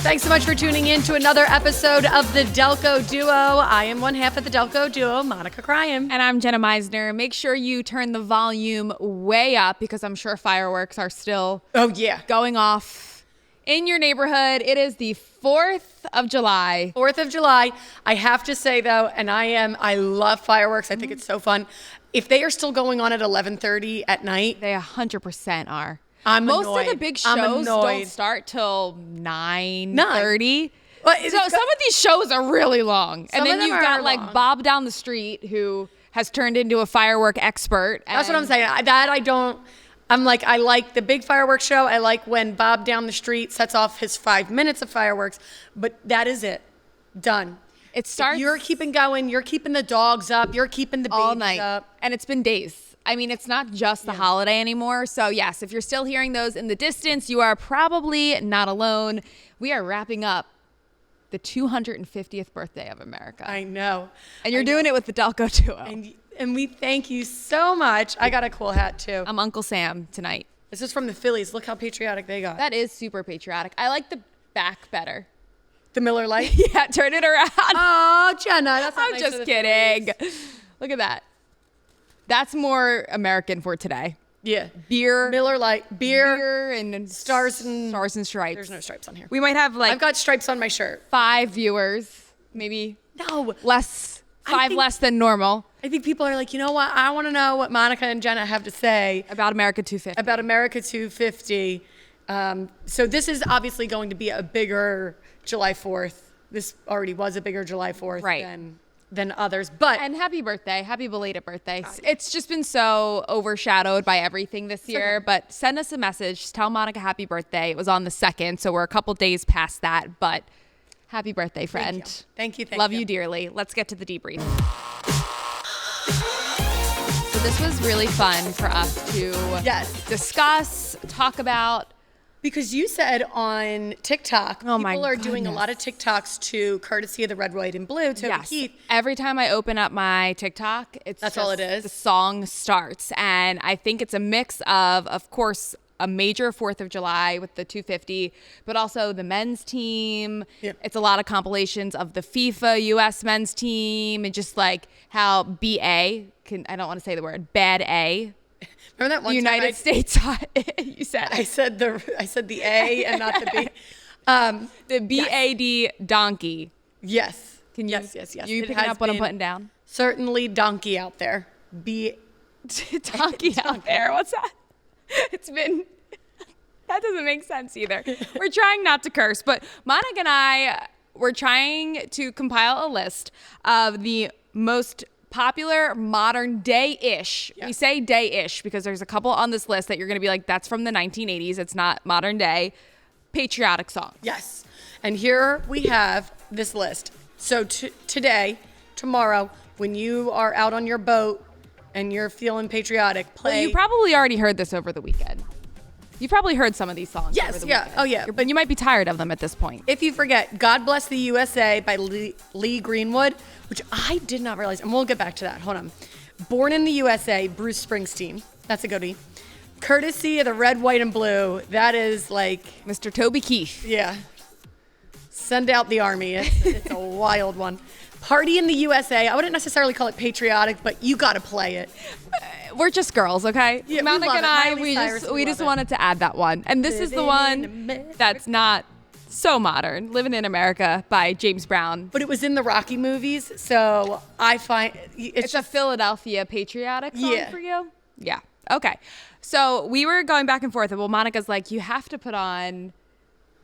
Thanks so much for tuning in to another episode of the Delco Duo. I am one half of the Delco Duo, Monica Cryan. And I'm Jenna Meisner. Make sure you turn the volume way up because I'm sure fireworks are still going off in your neighborhood. It is the 4th of July. 4th of July. I have to say though, and I love fireworks. I think it's so fun. If they are still going on at 11:30 at night. They 100% are. Most of the big shows don't start till 9:30. Well, so some of these shows are really long. And then you've got like long. Bob down the street who has turned into a firework expert. That's what I'm saying. I like the big fireworks show. I like when Bob down the street sets off his 5 minutes of fireworks, but that is it. Done. It starts. If you're keeping going. You're keeping the dogs up. You're keeping the babies all night up. And it's been days. I mean, it's not just the holiday anymore. So yes, if you're still hearing those in the distance, you are probably not alone. We are wrapping up the 250th birthday of America. I know. And you're doing it with the Delco Duo. And we thank you so much. I got a cool hat too. I'm Uncle Sam tonight. This is from the Phillies. Look how patriotic they got. That is super patriotic. I like the back better. The Miller Lite? Yeah, turn it around. Oh, Jenna. That's not I'm nice just kidding. Look at that. That's more American for today. Yeah. Beer. Miller Lite. Beer and stars and stripes. There's no stripes on here. We might have I've got stripes on my shirt. 5 viewers. Maybe. No. Less. 5 less than normal. I think people are like, you know what? I want to know what Monica and Jenna have to say about America 250. About America 250. So this is obviously going to be a bigger July 4th. This already was a bigger July 4th than others. And happy birthday. Happy belated birthday. It's just been so overshadowed by everything this year. But send us a message. Tell Monica happy birthday. It was on the 2nd, so we're a couple days past that. But happy birthday, friend. Thank you. Love you dearly. Let's get to the debrief. So this was really fun for us to discuss, talk about. Because you said on TikTok, people are doing a lot of TikToks to courtesy of the red, white, and blue. Toby Keith. Every time I open up my TikTok, that's all it is. The song starts. And I think it's a mix of course, a major 4th of July with the 250, but also the men's team. Yeah. It's a lot of compilations of the FIFA U.S. men's team and just like how I don't want to say the word, bad A. Remember that one United States? You said I said the A and not the B. The BAD donkey. Yes. Can you? Yes. You picking up what I'm putting down? Certainly donkey out there. Donkey out there. What's that? That doesn't make sense either. We're trying not to curse, but Monica and I were trying to compile a list of the most popular modern day-ish. We say day-ish because there's a couple on this list that you're going to be like, that's from the 1980s. It's not modern day. Patriotic songs. Yes. And here we have this list. So today, tomorrow, when you are out on your boat and you're feeling patriotic, play. Well, you probably already heard this over the weekend. You probably heard some of these songs. Yes, over the weekend. Oh, yeah. But you might be tired of them at this point. If you forget, God Bless the USA by Lee Greenwood, which I did not realize, and we'll get back to that. Hold on. Born in the USA, Bruce Springsteen. That's a goodie. Courtesy of the red, white, and blue. That is like Mr. Toby Keith. Yeah. Send out the army. It's a wild one. Party in the USA. I wouldn't necessarily call it patriotic, but you got to play it. We're just girls, okay? Yeah, Monica and I, we just wanted to add that one. And this is the one that's not so modern. Living in America by James Brown. But it was in the Rocky movies, so I find it's a Philadelphia patriotic song for you? Yeah. Okay. So we were going back and forth, and Monica's like, you have to put on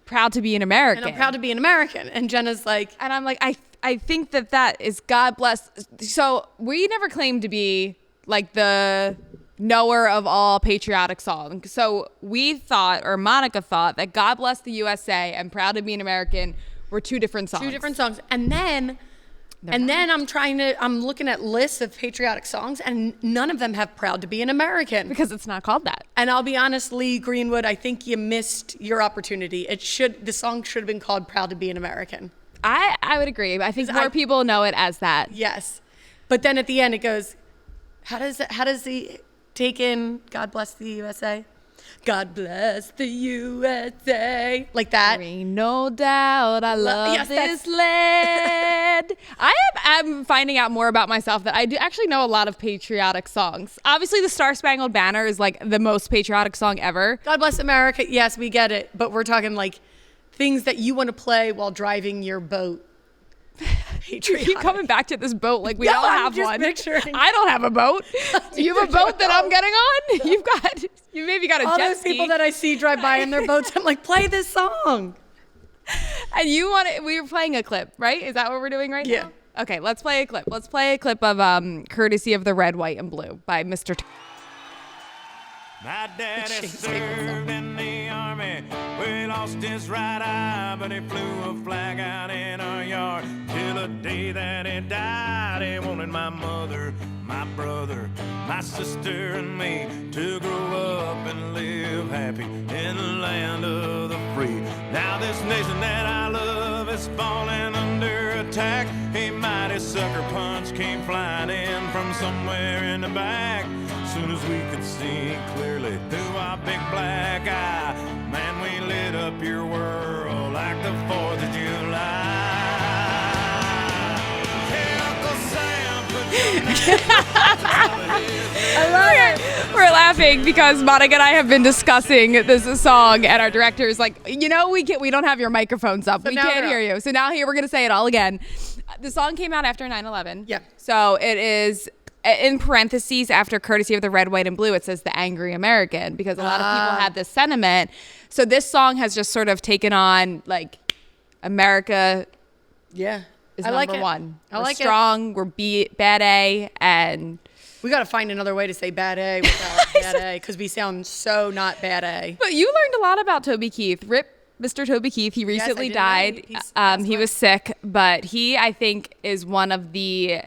Proud to be an American. And I'm proud to be an American. And Jenna's like... And I'm like, I think that is God bless. So we never claimed to be like the knower of all patriotic songs. So we thought, or Monica thought, that God Bless the USA and Proud to be an American were two different songs. And then I'm looking at lists of patriotic songs, and none of them have Proud to be an American. Because it's not called that. And I'll be honest, Lee Greenwood, I think you missed your opportunity. The song should have been called Proud to be an American. I would agree. I think more people know it as that. Yes. But then at the end it goes, how does he take in God Bless the USA? God bless the USA. Like that. There ain't no doubt I love this land. I'm finding out more about myself that I do actually know a lot of patriotic songs. Obviously, the Star Spangled Banner is like the most patriotic song ever. God bless America. Yes, we get it. But we're talking like things that you want to play while driving your boat. You keep coming back to this boat like we no, don't have just one. Picturing. I don't have a boat. Do you have a boat that I'm getting on? You maybe got a all jet those ski. people that I see drive by in their boats. I'm like, play this song. And we were playing a clip, right? Is that what we're doing right now? Okay, let's play a clip. Let's play a clip of Courtesy of the Red, White, and Blue by Mr. My daddy served in the army. We lost his right eye, but he flew a flag out in our yard. Till the day that he died, he wanted my mother, my brother, my sister, and me to grow up and live happy in the land of the free. Now this nation that I love is falling under attack. A mighty sucker punch came flying in from somewhere in the back. Soon as we could see clearly through our big black eye, man, we lit up your world like the 4th of July. Hey, Uncle Sam, I love it. We're laughing because Monica and I have been discussing this song, and our director is like, we don't have your microphones up. So we can't hear you. So now here we're going to say it all again. The song came out after 9/11. Yeah. So it is... in parentheses, after Courtesy of the Red, White, and Blue, it says the Angry American, because a lot of people had this sentiment. So this song has just sort of taken on like America is number one. We're strong, we're bad A, and we got to find another way to say bad A without bad A, because we sound so not bad A. But you learned a lot about Toby Keith. Rip Mr. Toby Keith. He recently died. He was sick, but he, I think, is one of the...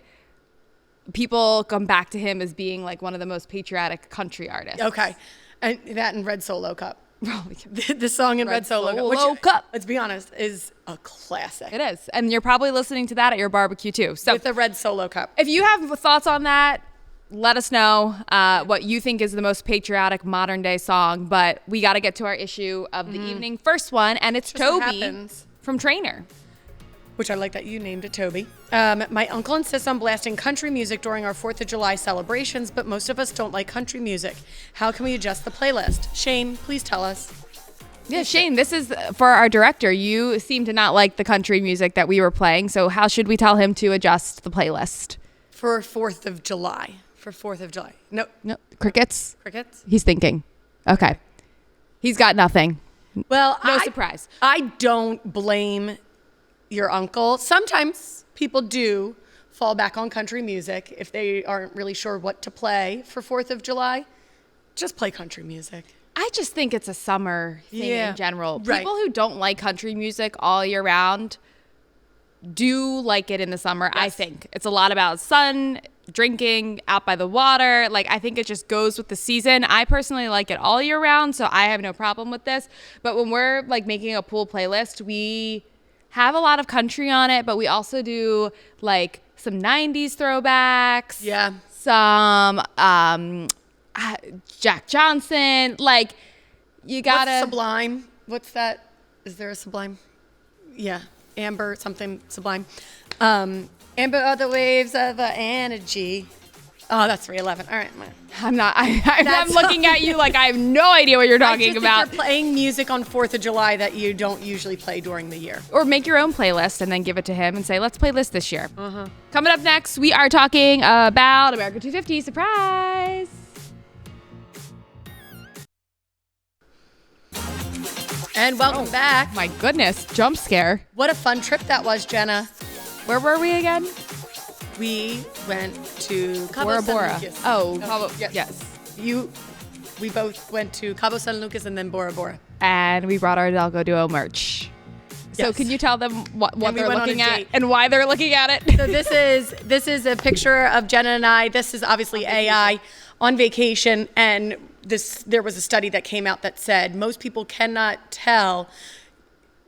people come back to him as being like one of the most patriotic country artists. Okay. And that and Red Solo Cup. The song in Red Solo Cup, which, let's be honest, is a classic. It is. And you're probably listening to that at your barbecue too. So with the Red Solo Cup. If you have thoughts on that, let us know what you think is the most patriotic modern day song. But we got to get to our issue of the evening. First one, and it's Toby from Trainer. Which I like that you named it Toby. My uncle insists on blasting country music during our 4th of July celebrations, but most of us don't like country music. How can we adjust the playlist? Shane, please tell us. Yeah, Shane, this is for our director. You seem to not like the country music that we were playing, so how should we tell him to adjust the playlist? For 4th of July. For 4th of July. No. Crickets? Crickets? He's thinking. Okay. He's got nothing. Well, no surprise. I don't blame your uncle. Sometimes people do fall back on country music if they aren't really sure what to play for 4th of July. Just play country music. I just think it's a summer thing in general. Right. People who don't like country music all year round do like it in the summer. Yes. I think it's a lot about sun, drinking, out by the water. Like, I think it just goes with the season. I personally like it all year round, so I have no problem with this. But when we're like making a pool playlist, we have a lot of country on it, but we also do like some 90s throwbacks. Yeah. Some Jack Johnson. Like, you gotta... What's Sublime? What's that? Is there a Sublime? Yeah. Amber, something Sublime. Amber are the waves of energy. Oh, that's 311. All right. I'm looking at you like I have no idea what you're talking about. If you're playing music on 4th of July that you don't usually play during the year. Or make your own playlist and then give it to him and say, let's play this year. Coming up next, we are talking about America 250. Surprise! And welcome back. My goodness, jump scare. What a fun trip that was, Jenna. Where were we again? We went to Cabo Bora Bora. San Lucas. Oh, Cabo. Yes. We both went to Cabo San Lucas and then Bora Bora. And we brought our Delco Duo merch. So can you tell them what they're looking at and why they're looking at it? So this is a picture of Jenna and I. This is obviously AI on vacation, and there was a study that came out that said most people cannot tell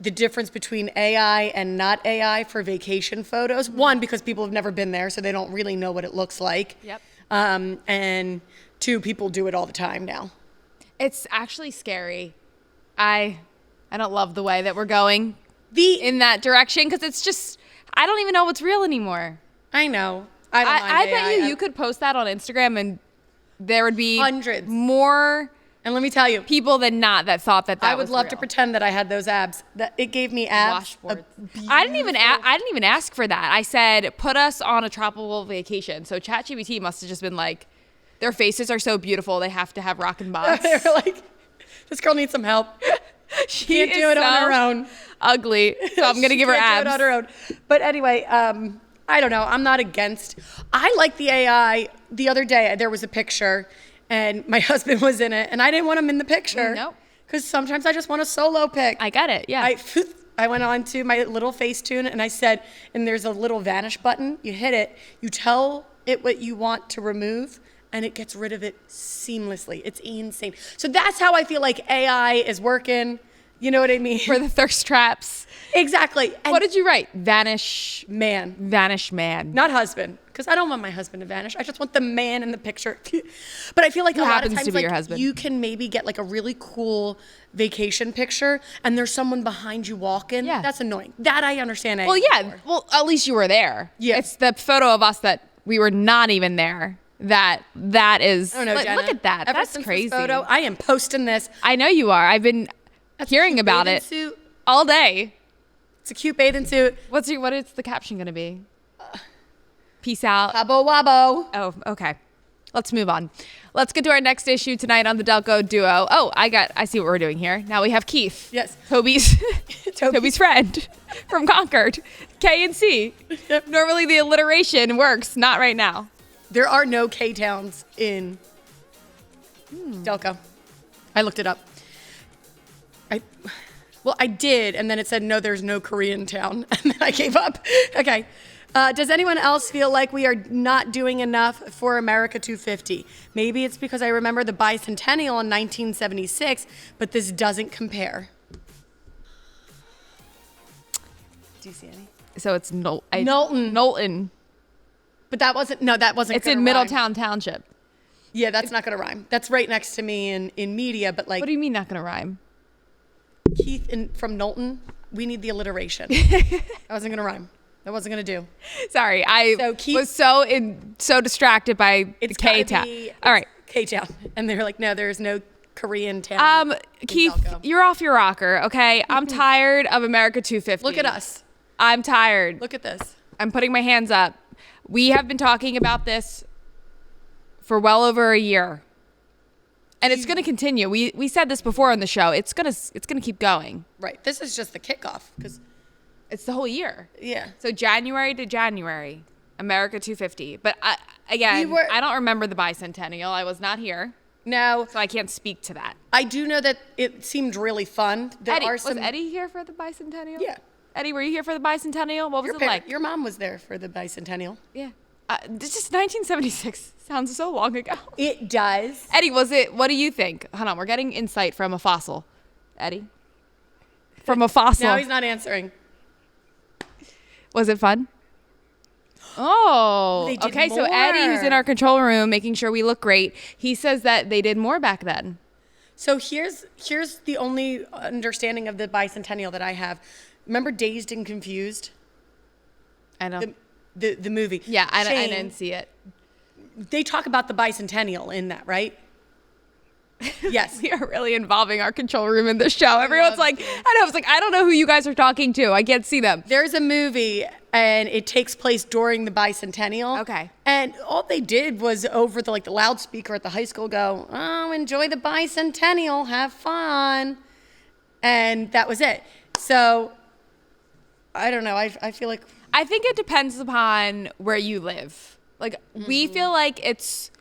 the difference between AI and not AI for vacation photos. One, because people have never been there, so they don't really know what it looks like. Yep. And two, people do it all the time now. It's actually scary. I don't love the way that we're going in that direction because it's just, I don't even know what's real anymore. I know. I don't mind I AI. bet you could post that on Instagram and there would be hundreds more. And let me tell you, people than not that thought that I would love real. to pretend that I had those abs. That it gave me abs. I didn't even ask for that. I said put us on a tropical vacation. So ChatGPT must have just been like, their faces are so beautiful they have to have rockin' box. They were like, this girl needs some help. She can't do it on her own. Ugly. So I'm gonna give her abs. Do it on her own. But anyway, I don't know. I'm not against. I like the AI. The other day there was a picture. And my husband was in it, and I didn't want him in the picture. Nope. Because sometimes I just want a solo pic. I get it, yeah. I went on to my little Facetune, and I said, and there's a little vanish button. You hit it. You tell it what you want to remove, and it gets rid of it seamlessly. It's insane. So that's how I feel like AI is working. You know what I mean? For the thirst traps. Exactly. And what did you write? Vanish man. Vanish man. Not husband. Because I don't want my husband to vanish. I just want the man in the picture. But I feel like Who a lot happens of times to be your husband? You can maybe get like a really cool vacation picture and there's someone behind you walking. Yeah. That's annoying. That I understand. Well, yeah. Well, at least you were there. Yeah. It's the photo of us that we were not even there. That is. I don't know, Jenna. Look at that. Ever That's since crazy. This photo, I am posting this. I know you are. I've been hearing about it suit. all day. It's a cute bathing suit. What is the caption going to be? Peace out. Habo wabo. Oh, okay. Let's move on. Let's get to our next issue tonight on the Delco Duo. Oh, I see what we're doing here. Now we have Keith. Yes. Toby's friend from Concord. K and C. Yep. Normally the alliteration works. Not right now. There are no K-towns in Delco. I looked it up. I did, and then it said, no, there's no Korean town. And then I gave up. Okay. Does anyone else feel like we are not doing enough for America 250? Maybe it's because I remember the bicentennial in 1976, but this doesn't compare. Do you see any? So it's Knowlton. Knowlton. But that wasn't It's in Middletown Township. Yeah, that's not going to rhyme. That's right next to me in media, but like. What do you mean not going to rhyme? Keith from Knowlton, we need the alliteration. That wasn't going to rhyme. That wasn't going to do. Sorry, I was so distracted by the K-Town. All right. K-Town. And they're like, no, there's no Korean town. Keith, you're off your rocker, okay? I'm tired of America 250. Look at us. I'm tired. Look at this. I'm putting my hands up. We have been talking about this for well over a year. And it's going to continue. We said this before on the show. It's going to keep going. Right. This is just the kickoff because it's the whole year. Yeah. So January to January, America 250. But I don't remember the bicentennial. I was not here. No. So I can't speak to that. I do know that it seemed really fun. Was Eddie here for the bicentennial? Yeah. Eddie, were you here for the bicentennial? What was it like? Your mom was there for the bicentennial. Yeah. This is 1976. Sounds so long ago. It does. Eddie, what do you think? Hold on, we're getting insight from a fossil. Eddie? From a fossil. Now he's not answering. Was it fun? Oh, okay. More. So Eddie, who's in our control room, making sure we look great, he says that they did more back then. So here's the only understanding of the bicentennial that I have. Remember Dazed and Confused? I know. The movie. Yeah, I didn't see it. They talk about the bicentennial in that, right? Yes. We are really involving our control room in this show. Everyone's like, I don't know who you guys are talking to. I can't see them. There's a movie and it takes place during the bicentennial. Okay. And all they did was over the loudspeaker at the high school go, oh, enjoy the bicentennial, have fun. And that was it. So I don't know. I feel like. I think it depends upon where you live. We feel like it's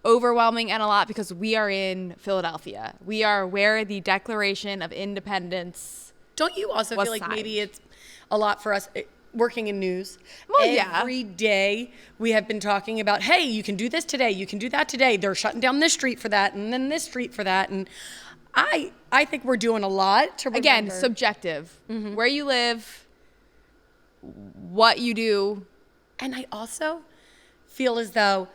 overwhelming and a lot because we are in Philadelphia. We are where the Declaration of Independence. Don't you also feel like signed. maybe it's a lot for us working in news? Well, yeah. Every day we have been talking about, hey, you can do this today, you can do that today. They're shutting down this street for that, and then this street for that, and I think we're doing a lot to remember. Again, subjective. Where you live, what you do. And I also feel as though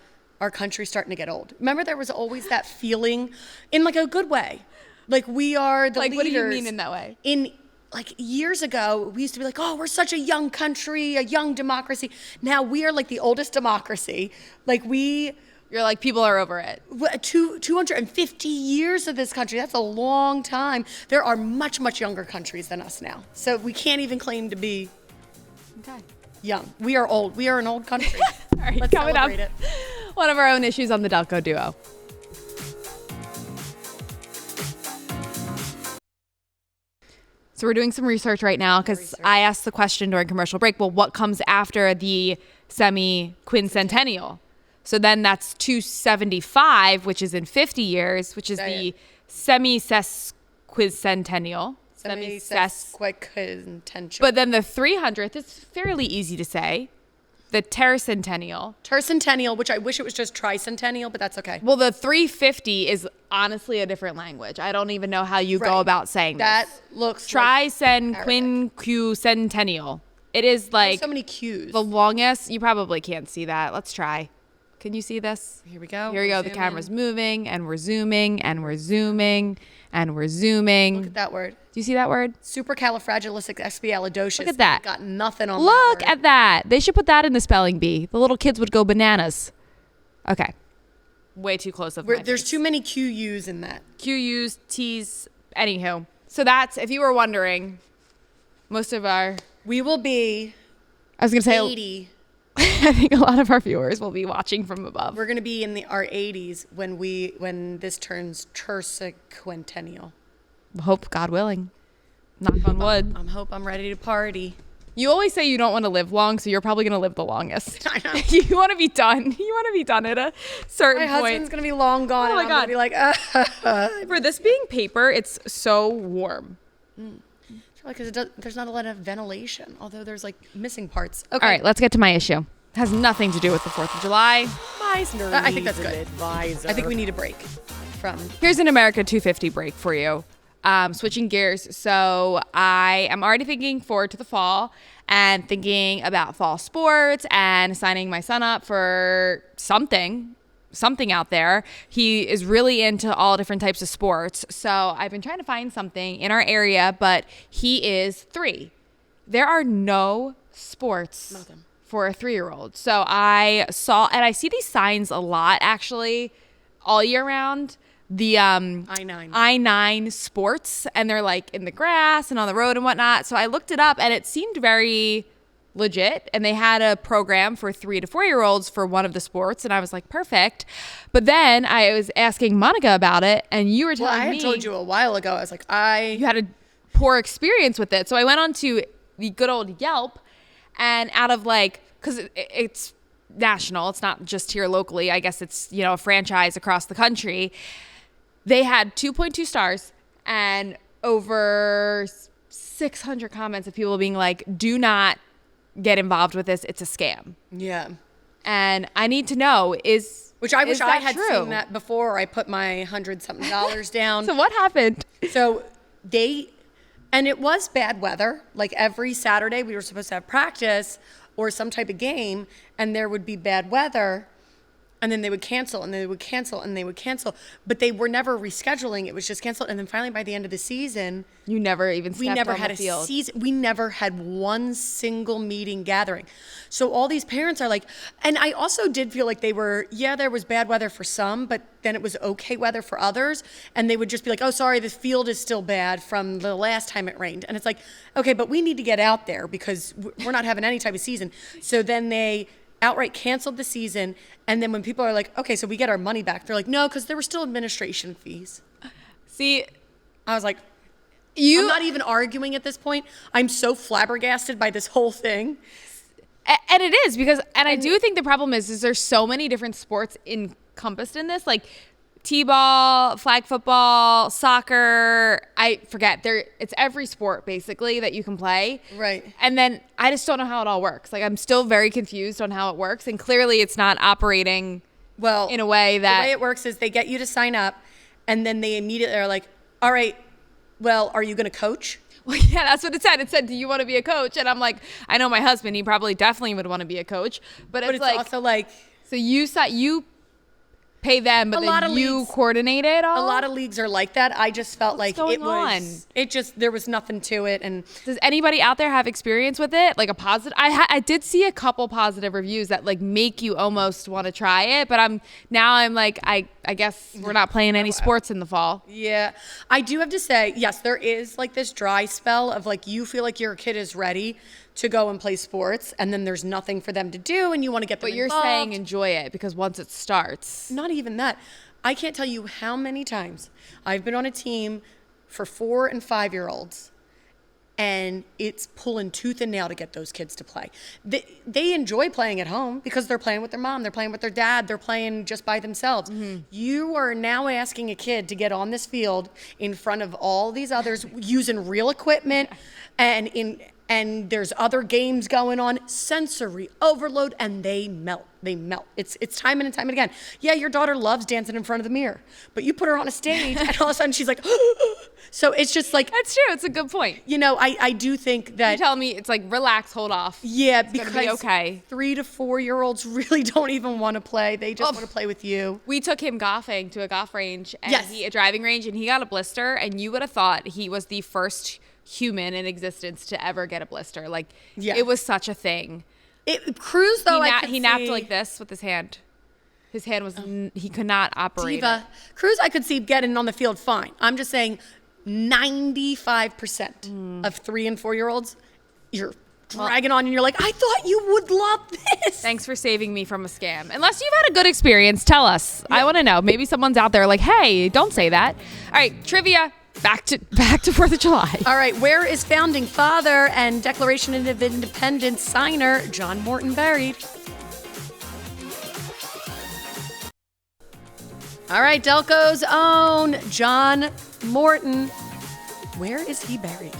our country's starting to get old. Remember, there was always that feeling in like a good way. Like we are the leaders. What do you mean in that way? In like years ago, we used to be like, oh, we're such a young country, a young democracy. Now we are like the oldest democracy. Like you're like, people are over it. 250 years of this country. That's a long time. There are much, much younger countries than us now. So we can't even claim to be young. We are old. We are an old country. All right, let's coming up, celebrate it. One of our own issues on the Delco Duo. So we're doing some research right now because I asked the question during commercial break, well, what comes after the semi-quincentennial? So then that's 275, which is in 50 years, which is the semi-sesquicentennial. Semi-sesquicentennial. But then the 300th is fairly easy to say. The tercentennial. Tercentennial, which I wish it was just tricentennial, but that's okay. Well, the 350 is honestly a different language. I don't even know how you go about saying that. this. That looks Tricenquinquentennial. It is like so many Q's. The longest. You probably can't see that. Let's try. Can you see this? Here we go. Here we go. The camera's moving and we're zooming and we're zooming and we're zooming. Look at that word. Do you see that word? Supercalifragilisticexpialidocious. Look at that. Got nothing on Look that word. at that. They should put that in the spelling bee. The little kids would go bananas. Okay. Way too close of my There's face. too many QUs in that. QUs, T's, anywho. So that's, if you were wondering, most of our... We will be I was going to say... 80. I think a lot of our viewers will be watching from above. We're going to be in our 80s when this turns tercentennial. Hope, God willing. Knock on wood. I'm ready to party. You always say you don't want to live long, so you're probably going to live the longest. I know. You want to be done. You want to be done at a certain My point. husband's going to be long gone. Oh my and God. I'm going to be like, For this being paper, it's so warm. Because there's not a lot of ventilation, although there's like missing parts. Okay. All right, let's get to my issue. It has nothing to do with the 4th of July. I think that's good. I think we need a break from. Here's an America 250 break for you. Switching gears. So I am already thinking forward to the fall and thinking about fall sports and signing my son up for something out there. He is really into all different types of sports. So I've been trying to find something in our area, but he is 3. There are no sports for a 3-year-old. So I saw, and I see these signs a lot actually all year round. The I-9 sports, and they're like in the grass and on the road and whatnot. So I looked it up and it seemed very legit, and they had a program for 3 to 4-year-olds for one of the sports, and I was like, perfect. But then I was asking Monica about it, and you were telling me. I had told you a while ago. I was like, you had a poor experience with it. So I went on to the good old Yelp, and out of like, because it's national, it's not just here locally. I guess it's, a franchise across the country. They had 2.2 stars and over 600 comments of people being like, do not get involved with this. It's a scam. Yeah. And I need to know which I wish I had true? seen that before I put my $100-something down. So what happened? So and it was bad weather. Like every Saturday we were supposed to have practice or some type of game, and there would be bad weather. And then they would cancel, and they would cancel, and they would cancel. But they were never rescheduling. It was just canceled. And then finally, by the end of the season, you never even stepped on the field. We never had a season. We never had one single meeting gathering. So all these parents are like, and I also did feel like there was bad weather for some, but then it was okay weather for others. And they would just be like, oh, sorry, the field is still bad from the last time it rained. And it's like, okay, but we need to get out there because we're not having any type of season. So then they outright canceled the season, and then when people are like, okay, so we get our money back, they're like, no, because there were still administration fees. See, I was like, I'm not even arguing at this point. I'm so flabbergasted by this whole thing. And it is because I do think the problem is there's so many different sports encompassed in this, like t-ball, flag football, soccer. I forget. It's every sport basically that you can play. Right. And then I just don't know how it all works. Like I'm still very confused on how it works, and clearly it's not operating in a way that the way it works is they get you to sign up, and then they immediately are like, all right, well, are you going to coach? Well, yeah, that's what it said. It said, do you want to be a coach? And I'm like, I know my husband, he probably definitely would want to be a coach, but it's like also like, so you pay them, but then you coordinate it all? A lot of leagues are like that. I just felt What's like going on? There was nothing to it. And does anybody out there have experience with it? Like a positive? I did see a couple positive reviews that like make you almost want to try it, but I'm like, I guess we're not playing any sports in the fall. Yeah. I do have to say, yes, there is like this dry spell of like you feel like your kid is ready to go and play sports, and then there's nothing for them to do, and you want to get them involved. But you're saying enjoy it because once it starts. Not even that. I can't tell you how many times I've been on a team for 4 and 5-year-olds, and it's pulling tooth and nail to get those kids to play. They enjoy playing at home because they're playing with their mom, they're playing with their dad, they're playing just by themselves. Mm-hmm. You are now asking a kid to get on this field in front of all these others using real equipment and there's other games going on, sensory overload, and they melt. It's time and time and again. Yeah, your daughter loves dancing in front of the mirror, but you put her on a stage and all of a sudden she's like, so it's just like. That's true. It's a good point. You know, I do think that. You tell me it's like, relax, hold off. Yeah, it's because be okay. 3 to 4-year-olds really don't even want to play. They just want to play with you. We took him golfing to a golf range, and a driving range, and he got a blister, and you would have thought he was the first human in existence to ever get a blister. Like, it was such a thing. Cruz, though, he napped like this with his hand. His hand was, he could not operate it. Cruz, I could see getting on the field fine. I'm just saying 95% of 3 and 4-year-olds, you're dragging on and you're like, I thought you would love this. Thanks for saving me from a scam. Unless you've had a good experience, tell us. Yeah. I want to know. Maybe someone's out there like, hey, don't say that. All right, trivia. Back to 4th of July. All right, where is founding father and Declaration of Independence signer John Morton buried? All right, Delco's own John Morton. Where is he buried?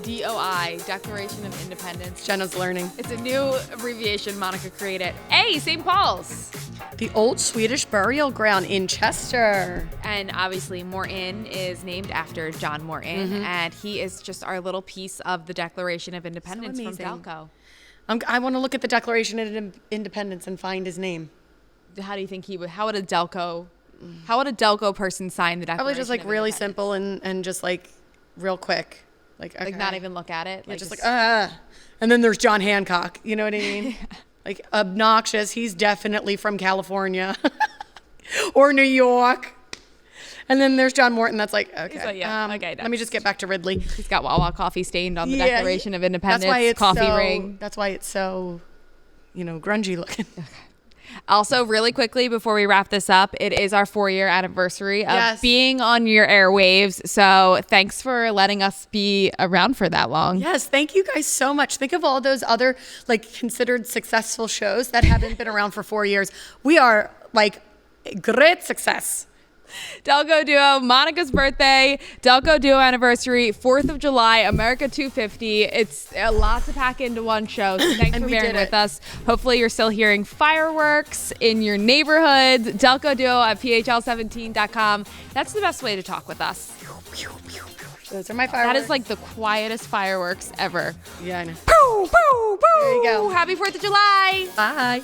DOI, Declaration of Independence. Jenna's learning. It's a new abbreviation Monica created. A, St. Paul's. The old Swedish burial ground in Chester. And obviously Morton is named after John Morton, and he is just our little piece of the Declaration of Independence from Delco. I want to look at the Declaration of Independence and find his name. How do you think how would a Delco person sign the Declaration? Probably just like really simple and just like real quick. Like not even look at it. Like just and then there's John Hancock. You know what I mean? Like obnoxious. He's definitely from California or New York. And then there's John Morton. That's like, okay. Okay. Let me just get back to Ridley. He's got Wawa coffee stained on the Declaration of Independence. That's why it's coffee ring. That's why it's so, grungy looking. Okay. Also, really quickly before we wrap this up, it is our 4-year anniversary of being on your airwaves. So thanks for letting us be around for that long. Yes, thank you guys so much. Think of all those other considered successful shows that haven't been around for 4 years. We are great success. Delco Duo, Monica's birthday, Delco Duo anniversary, 4th of July, America 250. It's a lot to pack into one show. So thanks for bearing with us. Hopefully you're still hearing fireworks in your neighborhoods. Delco Duo at phl17.com. That's the best way to talk with us. Those are my fireworks. That is like the quietest fireworks ever. Yeah, I know. Poo, poo, poo. There you go. Happy 4th of July. Bye.